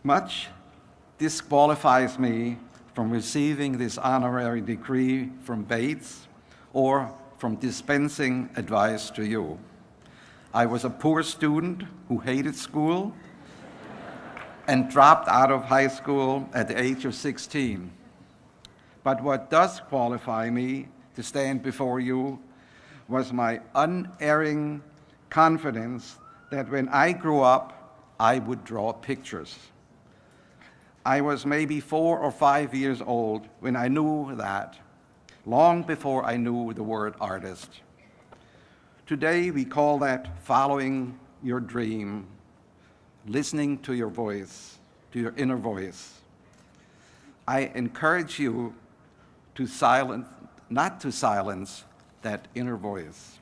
Much disqualifies me from receiving this honorary degree from Bates or from dispensing advice to you. I was a poor student who hated school and dropped out of high school at the age of 16. But what does qualify me to stand before you was my unerring confidence that when I grew up, I would draw pictures. I was maybe 4 or 5 years old when I knew that, long before I knew the word artist. Today, we call that following your dream, listening to your voice, to your inner voice. I encourage you to not to silence that inner voice.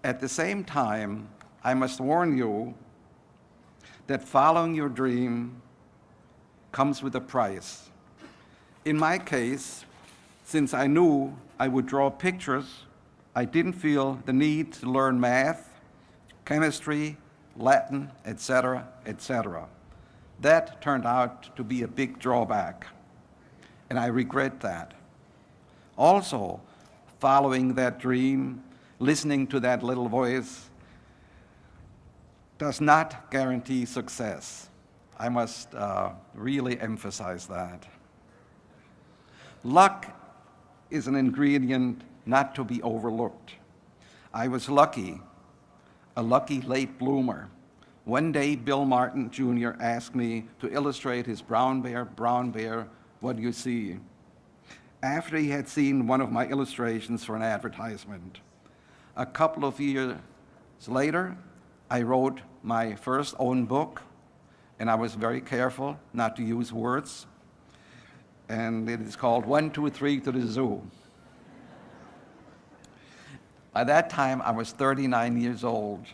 At the same time, I must warn you that following your dream comes with a price. In my case, since I knew I would draw pictures, I didn't feel the need to learn math, chemistry, Latin, etc., etc. That turned out to be a big drawback, and I regret that. Also, following that dream, listening to that little voice, does not guarantee success. I must really emphasize that. Luck is an ingredient not to be overlooked. I was lucky, a lucky late bloomer. One day, Bill Martin Jr. asked me to illustrate his brown bear, what do you see? After he had seen one of my illustrations for an advertisement. A couple of years later, I wrote my first own book, and I was very careful not to use words. And it is called 1, 2, 3 to the Zoo. By that time, I was 39 years old.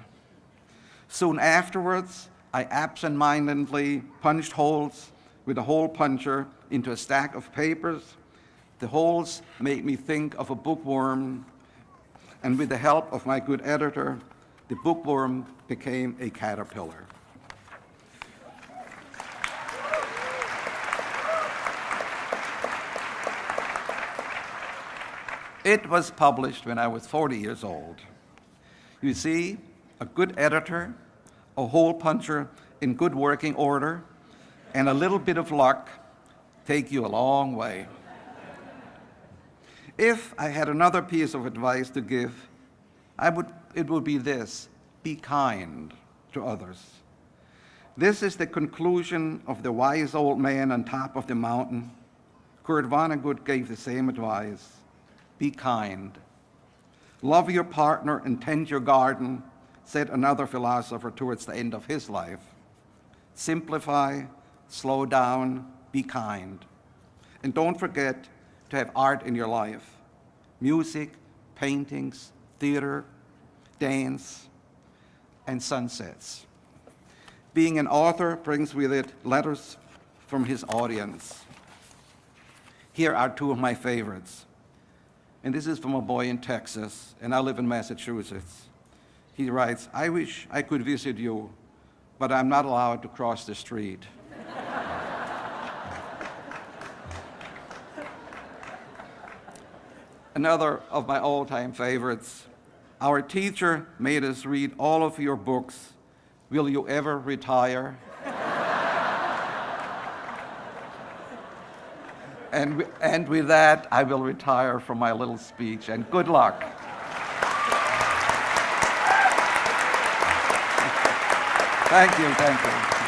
Soon afterwards, I absent-mindedly punched holes with a hole puncher into a stack of papers. The holes made me think of a bookworm, and with the help of my good editor, the bookworm became a caterpillar. It was published when I was 40 years old. You see, a good editor, a hole puncher in good working order, and a little bit of luck take you a long way. If I had another piece of advice to give, it would be this: be kind to others. This is the conclusion of the wise old man on top of the mountain. Kurt Vonnegut gave the same advice. Be kind. Love your partner and tend your garden, said another philosopher towards the end of his life. Simplify, slow down, be kind. And don't forget to have art in your life. Music, paintings, theater, dance, and sunsets. Being an author brings with it letters from his audience. Here are two of my favorites. And this is from a boy in Texas, and I live in Massachusetts. He writes, I wish I could visit you, but I'm not allowed to cross the street. Another of my all-time favorites. Our teacher made us read all of your books. Will you ever retire? And with that, I will retire from my little speech, and good luck. Thank you.